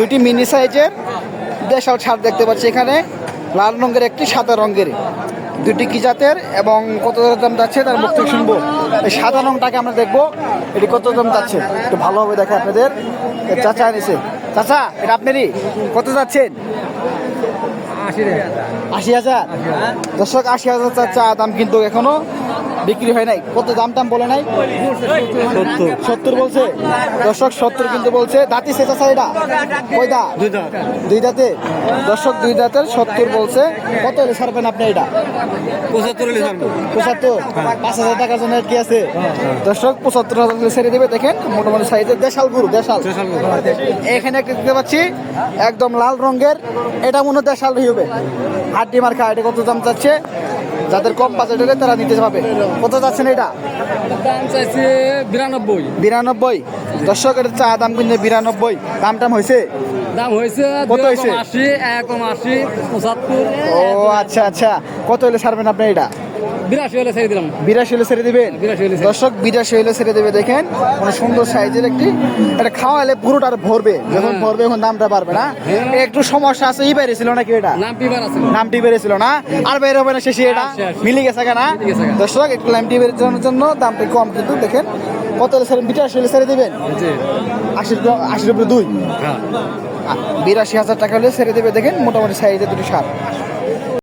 দুইটি মিনি সাইজের দেশাল ষাঁড় দেখতে পাচ্ছি এখানে, লাল রঙের একটি সাদা রঙের, দুটি কি জাতের এবং কত দাম যাচ্ছে তার মুখ থেকে শুনবো। এই সাদা রঙটাকে আমরা দেখবো এটি কত দাম যাচ্ছে, একটু ভালোভাবে দেখে আপনাদের। চাচা এনেছে, চাচা এটা আপনারই, কত যাচ্ছেন? 80,000। দর্শক 80,000 চাচা দাম, কিন্তু এখনো বিক্রি হয় নাই। কত দাম টাম বলে নাই? 70 বলছে। দর্শক 70 কিন্তু বলছে। দাঁতি সে চাচা এটা কয় দাঁত? দুই দাঁতে। দর্শক 2 দাঁতের 70 বলছে। কত হলে ছাড়বেন আপনি এটা? 75। 5,000 টাকার জন্য কি আছে? দর্শক 75,000 ছেড়ে দেবে। দেখেন মোটামুটি সাইজের দেশাল গরু, দেশাল। এখানে একটা দেখতে পাচ্ছি একদম লাল রঙের, এটা মনে হয় দেশাল হবে, হাড্ডি মার্কা। এটা কত দাম যাচ্ছে? যাদের কম বাজেটের তারা নিতে পারবে। কত যাচ্ছেন এটা? দাম চাইছে 92। দর্শক এটা চা দাম কিন্তু 92। দাম টাম হয়েছে? দাম হয়েছে কত হয়েছে? 80, 180, 75। ও আচ্ছা আচ্ছা, কত হলে ছাড়বেন আপনি এটা? 82 হলে ছেড়ে দিলাম। 82 হলে ছেড়ে দিবেন? 82 হলে। দর্শক 82 হলে ছেড়ে দেবে। দেখেন মানে সুন্দর সাইজের একটি, এটা খাওয়ালে পুরোটা আর ভরবে, যখন ভরবে এখন দামটা পারবে না। একটু সমস্যা আছে, ই বেড়েছিল নাকি এটা? নামটি বেড়েছিল না, আর বের হবে না শেষে, এটা মিলে গেছে কেনা। দর্শক একটু নামটি বের জন্য দামটা কম, কিন্তু দেখেন কত হলে ছেড়ে, 82 হলে ছেড়ে দিবেন? 80 উপরে 2, 82,000 টাকা হলে ছেড়ে দেবে। দেখেন মোটামুটি সাইজের দুটি সার।